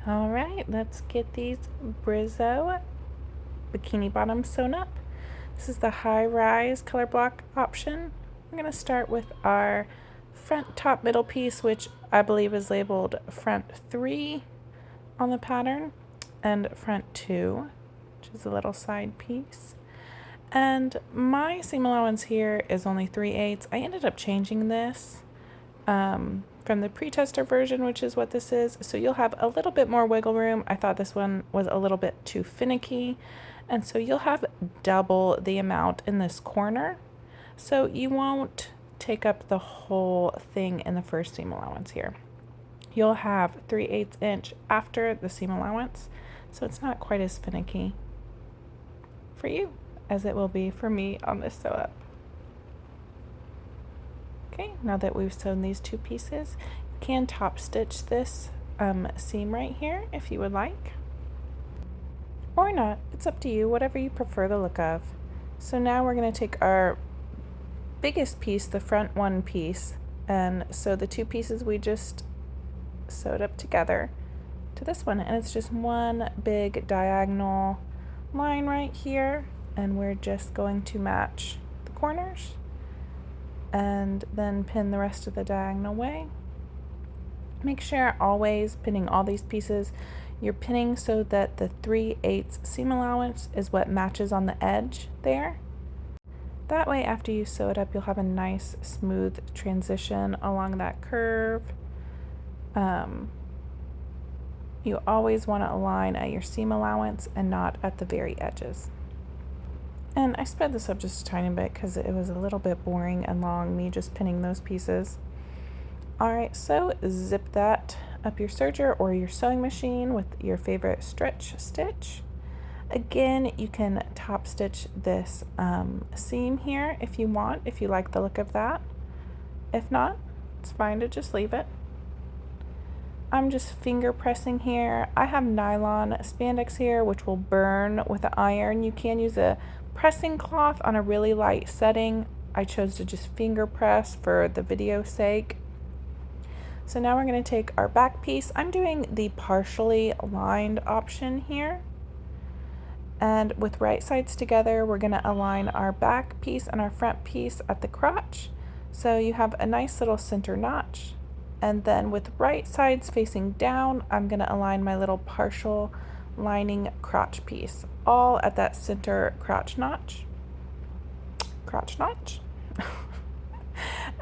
All right, let's get these Brizo bikini bottoms sewn up. This is the high rise color block option. We're gonna start with our front top middle piece, which I believe is labeled front 3 on the pattern, and front 2, which is a little side piece. And my seam allowance here is only 3/8. I ended up changing this from the pre-tester version, which is what this is. So you'll have a little bit more wiggle room. I thought this one was a little bit too finicky. And so you'll have double the amount in this corner. So you won't take up the whole thing in the first seam allowance here. You'll have 3/8 inch after the seam allowance. So it's not quite as finicky for you as it will be for me on this sew up. Okay, now that we've sewn these two pieces, you can top stitch this seam right here if you would like. Or not, it's up to you, whatever you prefer the look of. So now we're gonna take our biggest piece, the front one piece, and sew the two pieces we just sewed up together to this one. And it's just one big diagonal line right here. And we're just going to match the corners and then pin the rest of the diagonal way. Make sure always pinning all these pieces, you're pinning so that the 3/8 seam allowance is what matches on the edge there. That way after you sew it up, you'll have a nice smooth transition along that curve. You always want to align at your seam allowance and not at the very edges. And I sped this up just a tiny bit because it was a little bit boring and long, me just pinning those pieces. All right, so zip that up your serger or your sewing machine with your favorite stretch stitch. Again, you can top stitch this seam here if you want, if you like the look of that. If not, it's fine to just leave it. I'm just finger pressing here. I have nylon spandex here, which will burn with the iron. You can use a pressing cloth on a really light setting. I chose to just finger press for the video's sake. So now we're going to take our back piece. I'm doing the partially aligned option here. And with right sides together, we're going to align our back piece and our front piece at the crotch. So you have a nice little center notch. And then with right sides facing down, I'm going to align my little partial lining crotch piece, all at that center crotch notch.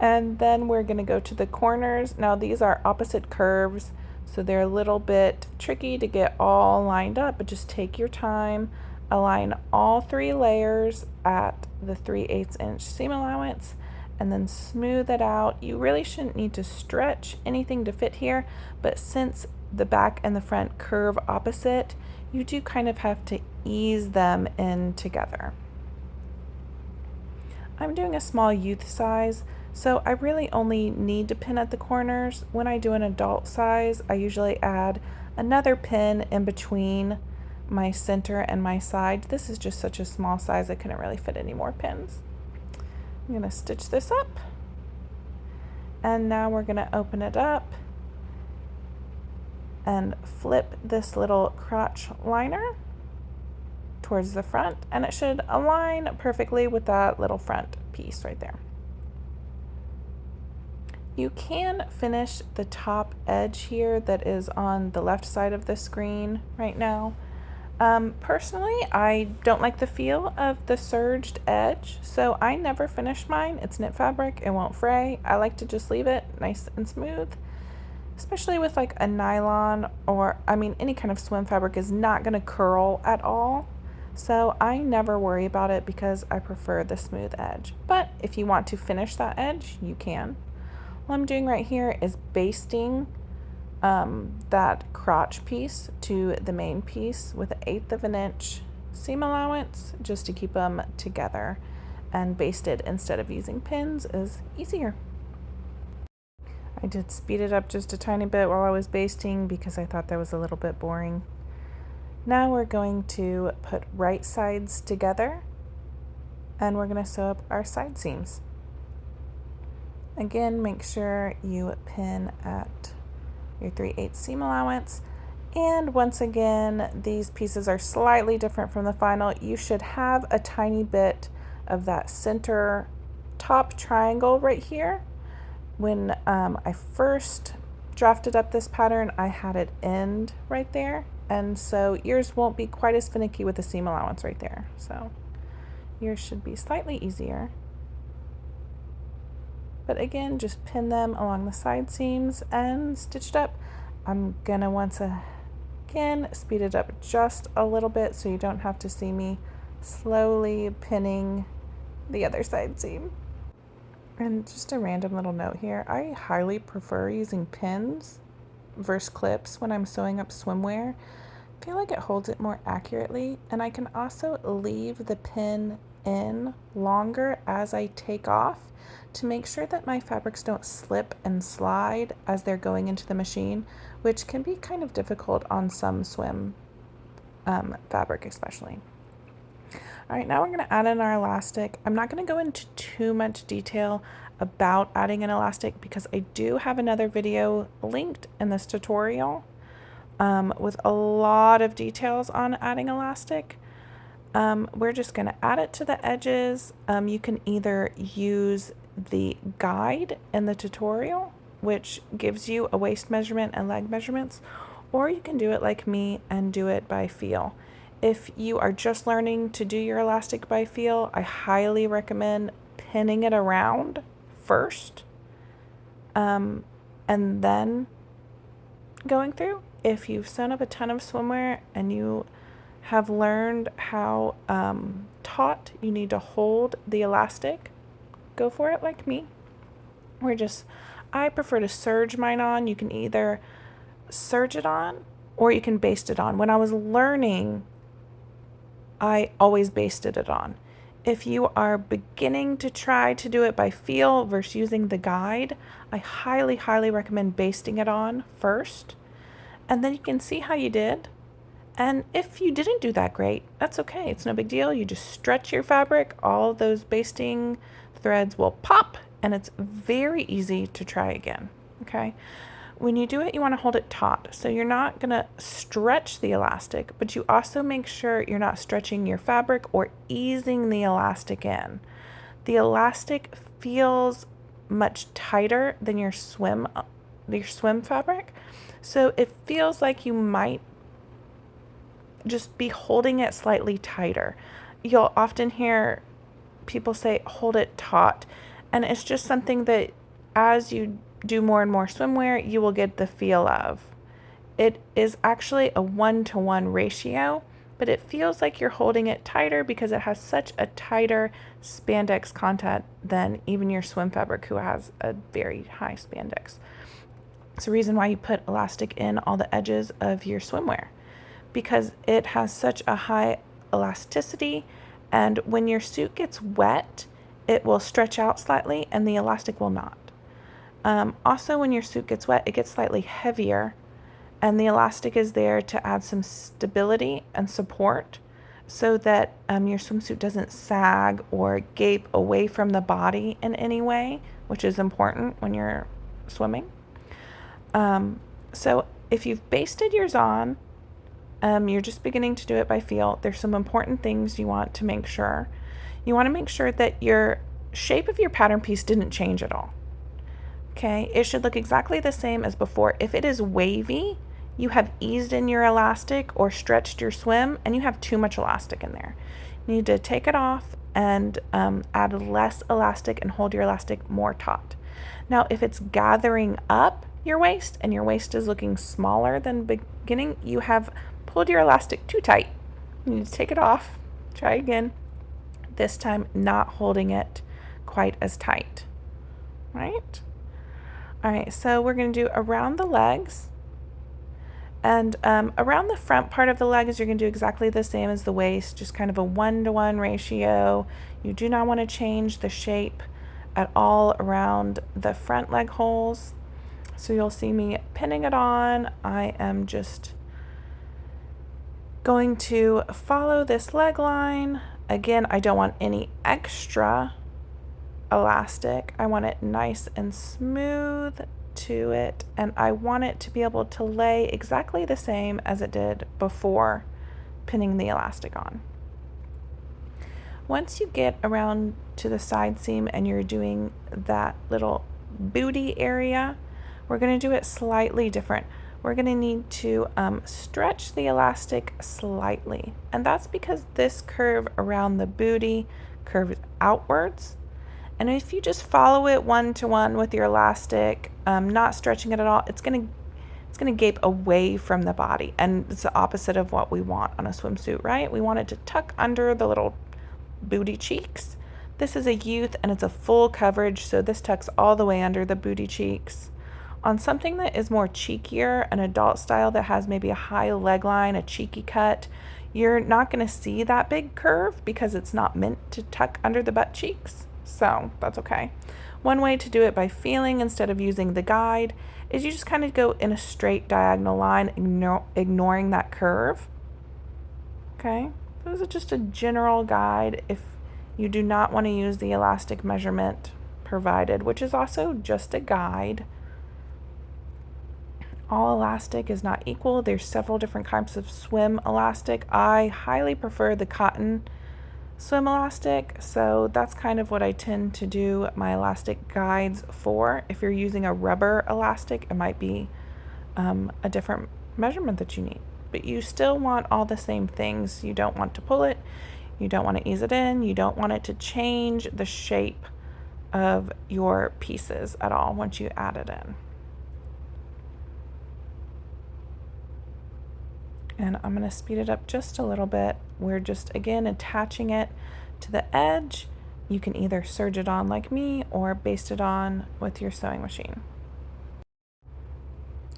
And then we're going to go to the corners. Now these are opposite curves, so they're a little bit tricky to get all lined up, but just take your time. Align all 3 layers at the 3/8 inch seam allowance and then smooth it out. You really shouldn't need to stretch anything to fit here, but since the back and the front curve opposite, you do kind of have to ease them in together. I'm doing a small youth size, so I really only need to pin at the corners. When I do an adult size, I usually add another pin in between my center and my side. This is just such a small size, I couldn't really fit any more pins. I'm gonna stitch this up, and now we're gonna open it up and flip this little crotch liner towards the front, and it should align perfectly with that little front piece right there. You can finish the top edge here that is on the left side of the screen right now. Personally, I don't like the feel of the serged edge, so I never finish mine. It's knit fabric, it won't fray. I like to just leave it nice and smooth, especially with like a nylon or, any kind of swim fabric is not gonna curl at all. So I never worry about it because I prefer the smooth edge. But if you want to finish that edge, you can. What I'm doing right here is basting that crotch piece to the main piece with 1/8 of an inch seam allowance just to keep them together, and basted instead of using pins is easier. I did speed it up just a tiny bit while I was basting because I thought that was a little bit boring. Now we're going to put right sides together and we're going to sew up our side seams. Again, make sure you pin at your 3/8 seam allowance, And once again, these pieces are slightly different from the final. You should have a tiny bit of that center top triangle right here. When I first drafted up this pattern, I had it end right there. And so yours won't be quite as finicky with the seam allowance right there. So yours should be slightly easier. But again, just pin them along the side seams and stitch it up. I'm gonna once again speed it up just a little bit so you don't have to see me slowly pinning the other side seam. And just a random little note here, I highly prefer using pins versus clips when I'm sewing up swimwear. I feel like it holds it more accurately, and I can also leave the pin in longer as I take off to make sure that my fabrics don't slip and slide as they're going into the machine, which can be kind of difficult on some swim fabric especially. All right, now we're going to add in our elastic. I'm not going to go into too much detail about adding an elastic because I do have another video linked in this tutorial with a lot of details on adding elastic. We're just going to add it to the edges. You can either use the guide in the tutorial, which gives you a waist measurement and leg measurements, or you can do it like me and do it by feel. If you are just learning to do your elastic by feel, I highly recommend pinning it around first and then going through. If you've sewn up a ton of swimwear and you have learned how taut you need to hold the elastic, go for it like me. I prefer to serge mine on. You can either serge it on or you can baste it on. When I was learning, I always basted it on. If you are beginning to try to do it by feel versus using the guide, I highly, highly recommend basting it on first. And then you can see how you did. And if you didn't do that great, that's okay. It's no big deal. You just stretch your fabric. All of those basting threads will pop, and it's very easy to try again, okay? When you do it, you want to hold it taut. So you're not going to stretch the elastic, but you also make sure you're not stretching your fabric or easing the elastic in. The elastic feels much tighter than your swim fabric. So it feels like you might just be holding it slightly tighter. You'll often hear people say, hold it taut. And it's just something that as you do more and more swimwear, you will get the feel of. It is actually a 1-to-1 ratio, but it feels like you're holding it tighter because it has such a tighter spandex content than even your swim fabric, who has a very high spandex. It's the reason why you put elastic in all the edges of your swimwear, because it has such a high elasticity, and when your suit gets wet, it will stretch out slightly and the elastic will not. Also, when your suit gets wet, it gets slightly heavier, and the elastic is there to add some stability and support so that your swimsuit doesn't sag or gape away from the body in any way, which is important when you're swimming. So if you've basted yours on, you're just beginning to do it by feel, there's some important things you want to make sure. You want to make sure that your shape of your pattern piece didn't change at all. Okay, it should look exactly the same as before. If it is wavy, you have eased in your elastic or stretched your swim and you have too much elastic in there. You need to take it off and add less elastic and hold your elastic more taut. Now, if it's gathering up your waist and your waist is looking smaller than beginning, you have pulled your elastic too tight. You need to take it off, try again, this time not holding it quite as tight, right? All right, so we're going to do around the legs, and around the front part of the legs, you're going to do exactly the same as the waist, just kind of a 1-to-1 ratio. You do not want to change the shape at all around the front leg holes. So you'll see me pinning it on. I am just going to follow this leg line. Again, I don't want any extra elastic. I want it nice and smooth to it, and I want it to be able to lay exactly the same as it did before pinning the elastic on. Once you get around to the side seam and you're doing that little booty area, we're going to do it slightly different. We're going to need to stretch the elastic slightly, and that's because this curve around the booty curves outwards. And if you just follow it one-to-one with your elastic, not stretching it at all, it's gonna gape away from the body, and it's the opposite of what we want on a swimsuit, right? We want it to tuck under the little booty cheeks. This is a youth and it's a full coverage, so this tucks all the way under the booty cheeks. On something that is more cheekier, an adult style that has maybe a high leg line, a cheeky cut, you're not going to see that big curve because it's not meant to tuck under the butt cheeks, so that's okay. One way to do it by feeling instead of using the guide is you just kind of go in a straight diagonal line, ignoring that curve. Okay, this is just a general guide if you do not want to use the elastic measurement provided, which is also just a guide. All elastic is not equal. There's several different types of swim elastic. I highly prefer the cotton swim elastic, so that's kind of what I tend to do my elastic guides for. If you're using a rubber elastic, it might be a different measurement that you need, but you still want all the same things. You don't want to pull it, you don't want to ease it in, you don't want it to change the shape of your pieces at all once you add it in. And I'm going to speed it up just a little bit. We're just, again, attaching it to the edge. You can either serge it on like me or baste it on with your sewing machine.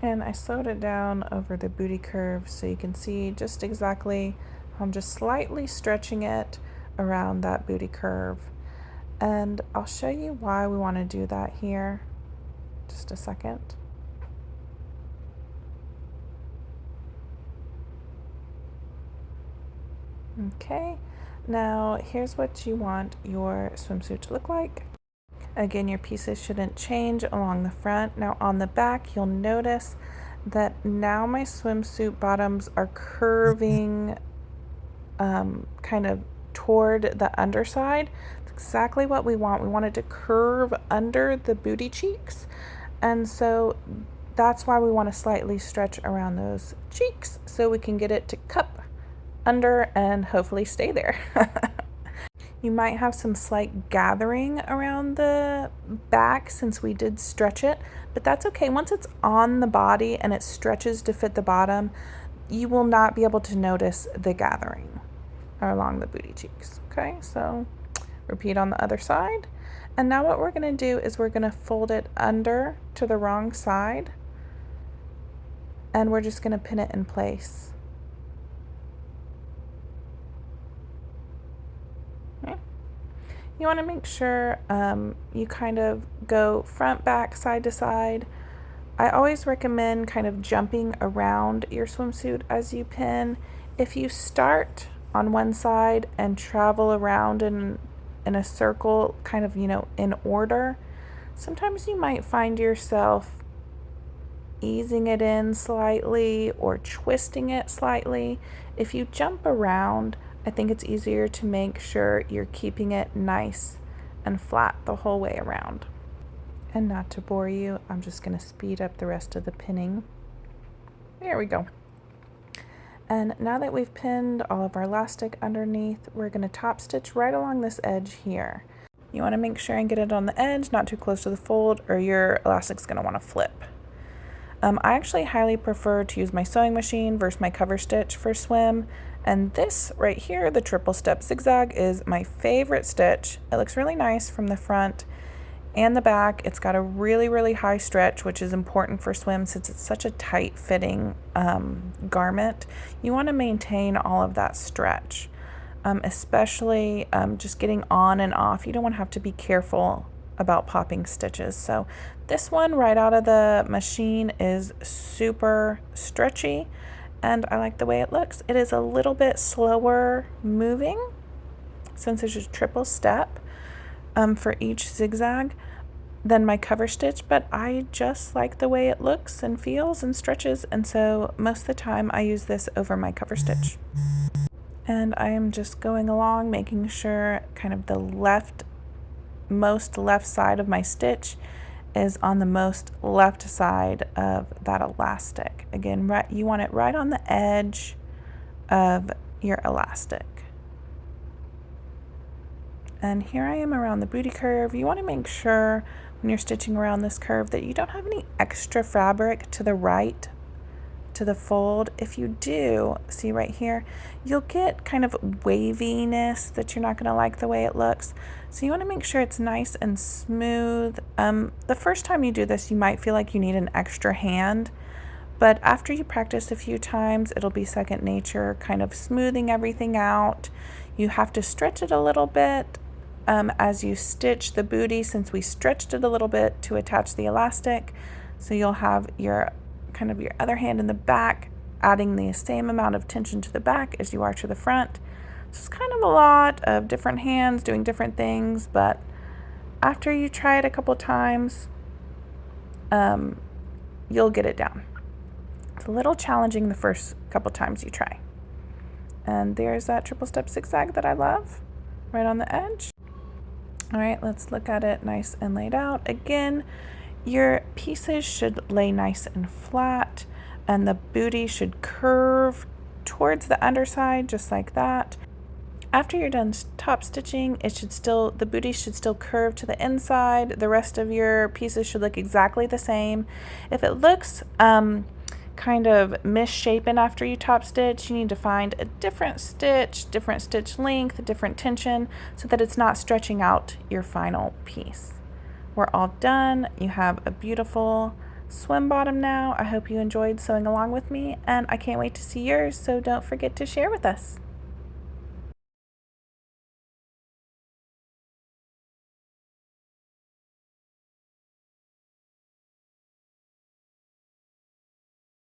And I slowed it down over the booty curve so you can see just exactly how I'm just slightly stretching it around that booty curve. And I'll show you why we want to do that here. Just a second. Okay, now here's what you want your swimsuit to look like. Again, your pieces shouldn't change along the front. Now on the back, you'll notice that now my swimsuit bottoms are curving kind of toward the underside. It's exactly what we want. We want it to curve under the booty cheeks. And so that's why we want to slightly stretch around those cheeks so we can get it to cup under and hopefully stay there. You might have some slight gathering around the back since we did stretch it, but that's okay. Once it's on the body and it stretches to fit the bottom, you will not be able to notice the gathering along the booty cheeks. Okay, so repeat on the other side. And now what we're going to do is we're going to fold it under to the wrong side, and we're just going to pin it in place. You want to make sure you kind of go front, back, side to side. I always recommend kind of jumping around your swimsuit as you pin. If you start on one side and travel around in a circle, kind of, in order, sometimes you might find yourself easing it in slightly or twisting it slightly. If you jump around, I think it's easier to make sure you're keeping it nice and flat the whole way around. And not to bore you, I'm just going to speed up the rest of the pinning. There we go. And now that we've pinned all of our elastic underneath, we're going to top stitch right along this edge here. You want to make sure and get it on the edge, not too close to the fold, or your elastic's going to want to flip. I actually highly prefer to use my sewing machine versus my cover stitch for swim. And this right here, the triple step zigzag, is my favorite stitch. It looks really nice from the front and the back. It's got a really, really high stretch, which is important for swim since it's such a tight fitting garment. You want to maintain all of that stretch, especially just getting on and off. You don't want to have to be careful about popping stitches. So this one right out of the machine is super stretchy, and I like the way it looks. It is a little bit slower moving since there's a triple step for each zigzag, than my cover stitch, but I just like the way it looks and feels and stretches, and so most of the time I use this over my cover stitch. And I am just going along making sure kind of the most left side of my stitch is on the most left side of that elastic. Again, you want it right on the edge of your elastic. And here I am around the booty curve. You want to make sure when you're stitching around this curve that you don't have any extra fabric to the right to the fold. If you do, see right here, you'll get kind of waviness that you're not going to like the way it looks. So you want to make sure it's nice and smooth. The first time you do this, you might feel like you need an extra hand, but after you practice a few times, it'll be second nature, kind of smoothing everything out. You have to stretch it a little bit as you stitch the booty, since we stretched it a little bit to attach the elastic. So you'll have your kind of your other hand in the back, adding the same amount of tension to the back as you are to the front. So it's kind of a lot of different hands doing different things, but after you try it a couple times, you'll get it down. It's a little challenging the first couple times you try. And there's that triple step zigzag that I love, right on the edge. All right, let's look at it nice and laid out. Again, your pieces should lay nice and flat, and the booty should curve towards the underside, just like that. After you're done top stitching, the booty should still curve to the inside. The rest of your pieces should look exactly the same. If it looks kind of misshapen after you top stitch, you need to find a different stitch length, different tension, so that it's not stretching out your final piece. We're all done. You have a beautiful swim bottom now. I hope you enjoyed sewing along with me, and I can't wait to see yours, so don't forget to share with us.